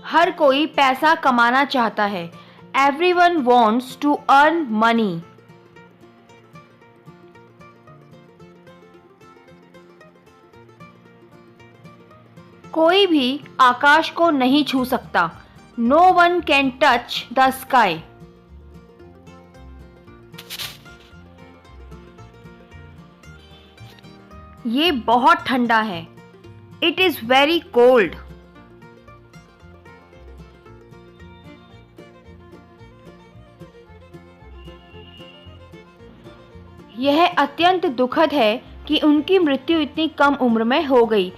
हर कोई पैसा कमाना चाहता है। Everyone wants to earn money. कोई भी आकाश को नहीं छू सकता। No one can touch the sky. ये बहुत ठंडा है। It is very cold. यह अत्यंत दुखद है कि उनकी मृत्यु इतनी कम उम्र में हो गई,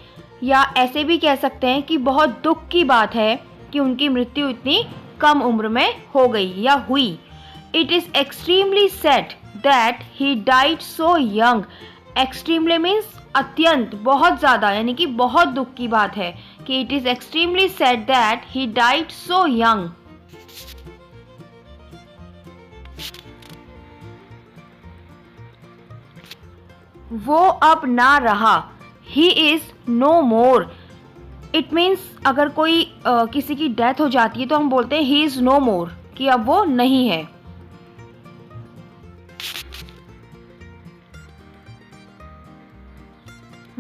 या ऐसे भी कह सकते हैं कि बहुत दुख की बात है कि उनकी मृत्यु इतनी कम उम्र में हो गई या हुई। It is extremely sad that he died so young. Extremely means अत्यंत, बहुत ज़्यादा, यानी कि बहुत दुख की बात है कि it is extremely sad that he died so young. वो अब ना रहा। He is no more. It means अगर कोई किसी की डेथ हो जाती है तो हम बोलते हैं he is no more, कि अब वो नहीं है।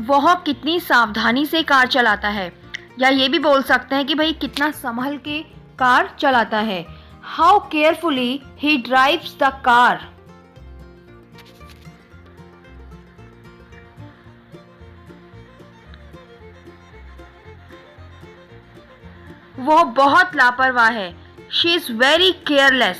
वह कितनी सावधानी से कार चलाता है, या ये भी बोल सकते हैं कि भाई कितना संभल के कार चलाता है। How carefully he drives the car. वह बहुत लापरवाह है। She is very careless.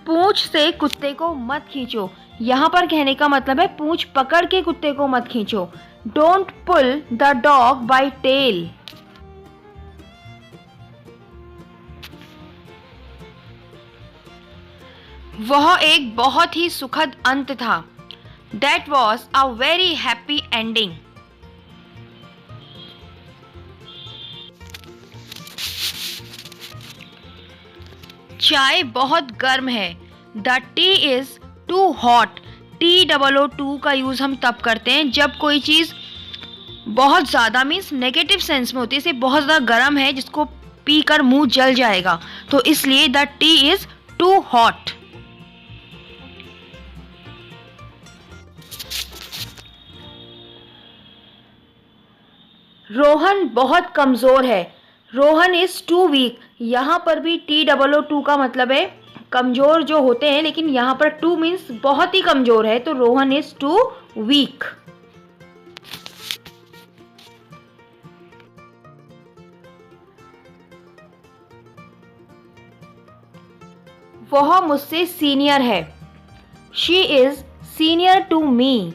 पूंछ से कुत्ते को मत खींचो। यहाँ पर कहने का मतलब है पूंछ पकड़ के कुत्ते को मत खींचो। Don't pull the dog by tail. वह एक बहुत ही सुखद अंत था। That was a very happy ending. चाय बहुत गर्म है। The tea is too hot. TOO का यूज़ हम तब करते हैं जब कोई चीज़ बहुत ज़्यादा मीन्स नेगेटिव सेंस में होती है, इसे बहुत ज़्यादा गर्म है जिसको पीकर मुंह जल जाएगा, तो इसलिए the tea is too hot. Rohan बहुत कमज़ोर है। Rohan is too weak. यहाँ पर भी TOO का मतलब है कमज़ोर जो होते हैं, लेकिन यहाँ पर टू मीन्स बहुत ही कमज़ोर है, तो रोहन इज़ टू वीक। वह मुझसे सीनियर है। She is senior to me.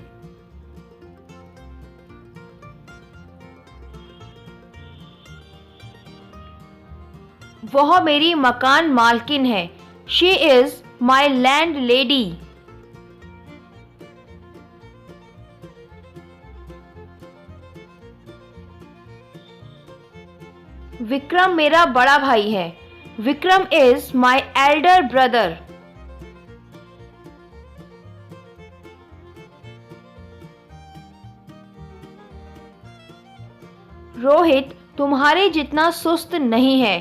वह मेरी मकान मालकिन है। She is my landlady. Vikram मेरा बड़ा भाई है। Vikram is my elder brother. Rohit तुम्हारे जितना सुस्त नहीं है।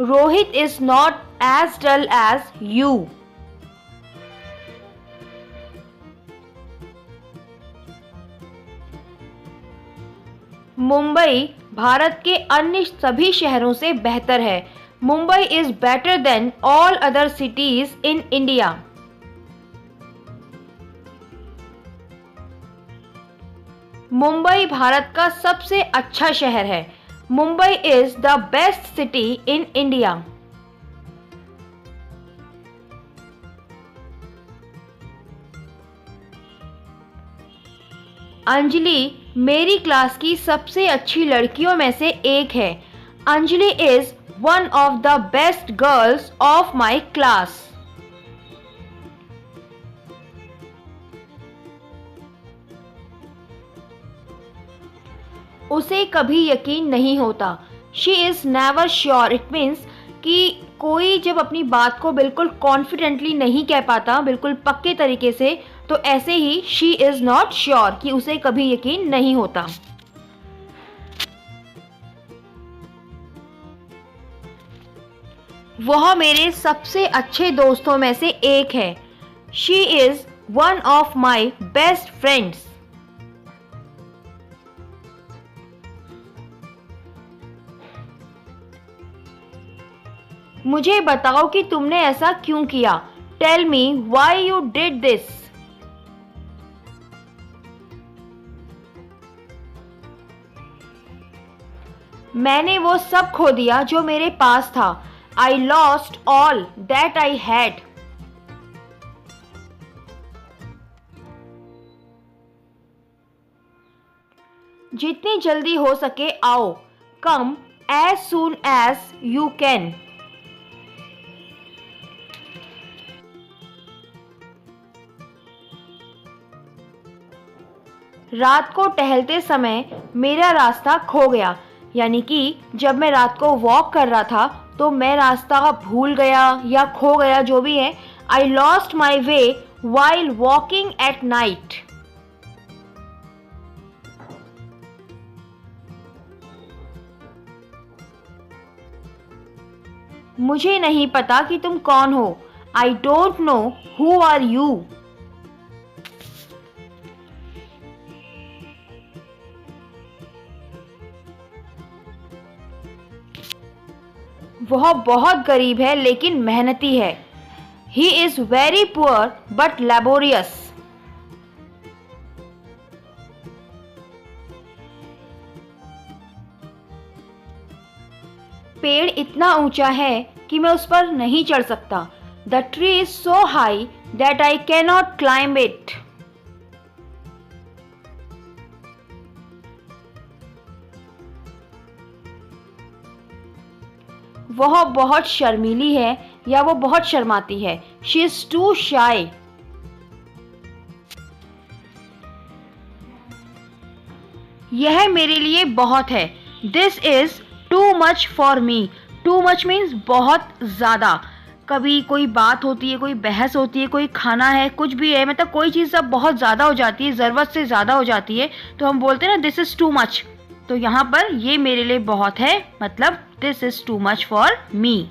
Rohit is not as dull as you. Mumbai Bharat के अन्य सभी शहरों से बेहतर है। Mumbai is better than all other cities in India. Mumbai Bharat का सबसे अच्छा शहर है। Mumbai is the best city in India. Anjali मेरी क्लास की सबसे अच्छी लड़कियों में से एक है। Anjali is one of the best girls of my class. उसे कभी यकीन नहीं होता। She is never sure. It means कि कोई जब अपनी बात को बिल्कुल कॉन्फिडेंटली नहीं कह पाता, बिल्कुल पक्के तरीके से, तो ऐसे ही शी इज नॉट श्योर कि उसे कभी यकीन नहीं होता। वह मेरे सबसे अच्छे दोस्तों में से एक है। She is one of my best friends. मुझे बताओ कि तुमने ऐसा क्यों किया। Tell me why you did this. मैंने वो सब खो दिया जो मेरे पास था। I lost all that I had. जितनी जल्दी हो सके आओ। Come as soon as you can. रात को टहलते समय मेरा रास्ता खो गया। यानी कि जब मैं रात को वॉक कर रहा था तो मैं रास्ता भूल गया या खो गया, जो भी है। I lost my way while walking at night. मुझे नहीं पता कि तुम कौन हो। I don't know who are you. वह बहुत गरीब है लेकिन मेहनती है। He is very poor but laborious. पेड़ इतना ऊंचा है कि मैं उस पर नहीं चढ़ सकता। The tree is so high that I cannot climb it. वह बहुत शर्मीली है या वो बहुत शर्माती है। She is too shy. यह मेरे लिए बहुत है। This is too much for me. Too much means बहुत ज़्यादा। कभी कोई बात होती है, कोई बहस होती है, कोई खाना है, कुछ भी है, मतलब कोई चीज़ अब बहुत ज़्यादा हो जाती है, ज़रूरत से ज़्यादा हो जाती है, तो हम बोलते हैं ना दिस इज़ टू मच। तो यहाँ पर ये मेरे लिए बहुत है, मतलब this is too much for me.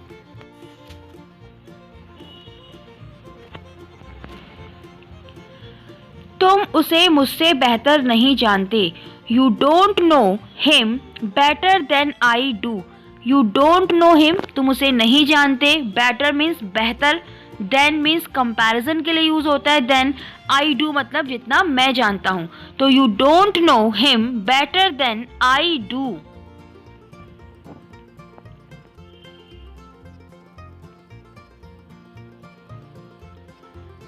तुम उसे मुझसे बेहतर नहीं जानते। You don't know him better than I do. You don't know him, तुम उसे नहीं जानते। Better means बेहतर, than means comparison के लिए यूज होता है, then I do मतलब जितना मैं जानता हूँ। तो you don't know him better than I do.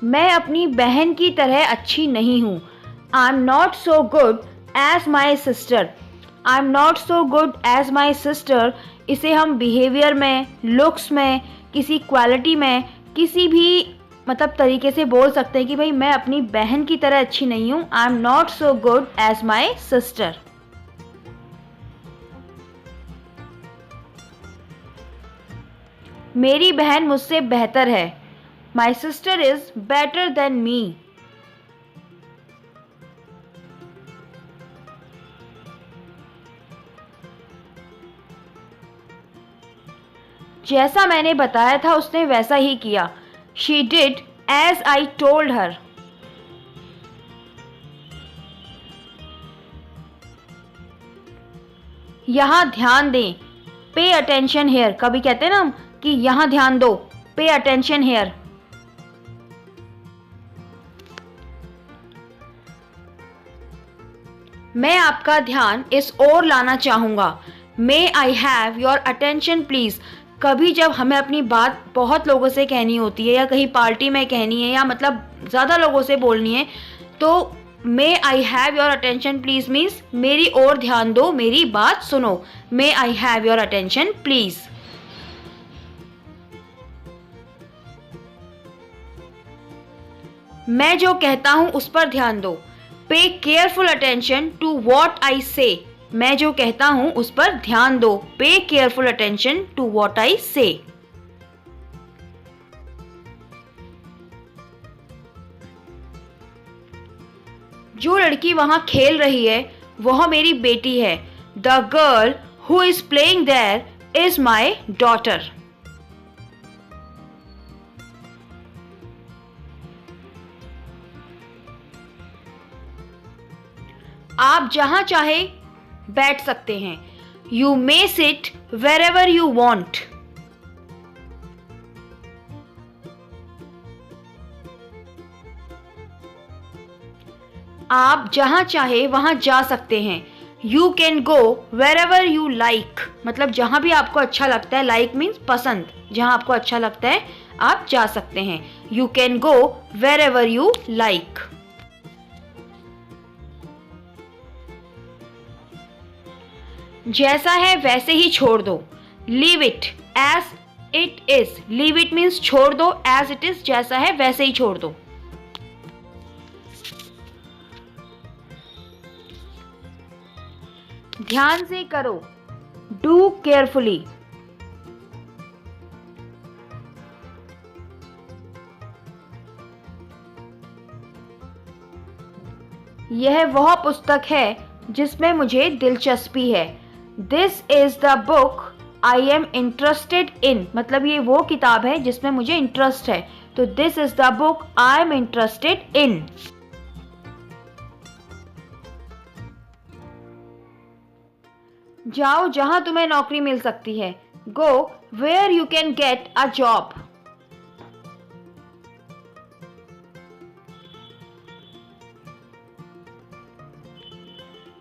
मैं अपनी बहन की तरह अच्छी नहीं हूँ। I'm not so good as my sister. I'm not so good as my sister. इसे हम बिहेवियर में, लुक्स में, किसी क्वालिटी में, किसी भी मतलब तरीके से बोल सकते हैं कि भाई मैं अपनी बहन की तरह अच्छी नहीं हूँ। I'm not so good as my sister. मेरी बहन मुझसे बेहतर है। My sister is better than me. जैसा मैंने बताया था उसने वैसा ही किया। She did as I told her. यहाँ ध्यान दें। Pay attention here. कभी कहते हैं ना हम कि यहाँ ध्यान दो। Pay attention here. मैं आपका ध्यान इस ओर लाना चाहूँगा। May I have your attention please. कभी जब हमें अपनी बात बहुत लोगों से कहनी होती है या कहीं पार्टी में कहनी है या मतलब ज़्यादा लोगों से बोलनी है, तो May I have your attention please means मेरी ओर ध्यान दो, मेरी बात सुनो। May I have your attention please. मैं जो कहता हूँ उस पर ध्यान दो। Pay careful attention to what I say. मैं जो कहता हूँ उस पर ध्यान दो। Pay careful attention to what I say. जो लड़की वहाँ खेल रही है वह मेरी बेटी है। The girl who is playing there is my daughter. आप जहां चाहे बैठ सकते हैं। You may sit wherever you want. आप जहां चाहे वहां जा सकते हैं। You can go wherever you like, मतलब जहां भी आपको अच्छा लगता है। लाइक मीन्स पसंद, जहां आपको अच्छा लगता है आप जा सकते हैं। You can go wherever you like. जैसा है वैसे ही छोड़ दो। Leave it as it is. Leave it means छोड़ दो, एज इट इज जैसा है वैसे ही छोड़ दो। ध्यान से करो। Do carefully. यह वह पुस्तक है जिसमें मुझे दिलचस्पी है। This is the book I am interested इन, मतलब ये वो किताब है जिसमें मुझे इंटरेस्ट है। तो this is the book I am interested in. जाओ जहां तुम्हें नौकरी मिल सकती है। Go where you can get a job.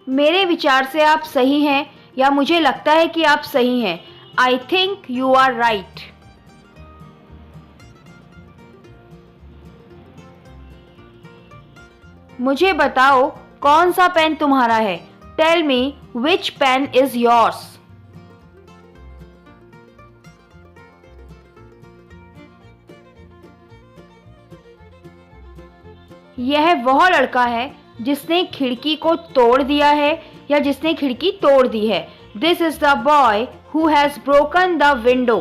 मेरे विचार से आप सही हैं, या मुझे लगता है कि आप सही हैं। I think you are right. मुझे बताओ कौन सा पेन तुम्हारा है। Tell me which pen is yours. यह वह लड़का है जिसने खिड़की को तोड़ दिया है, या जिसने खिड़की तोड़ दी है। This is the boy who has broken the window.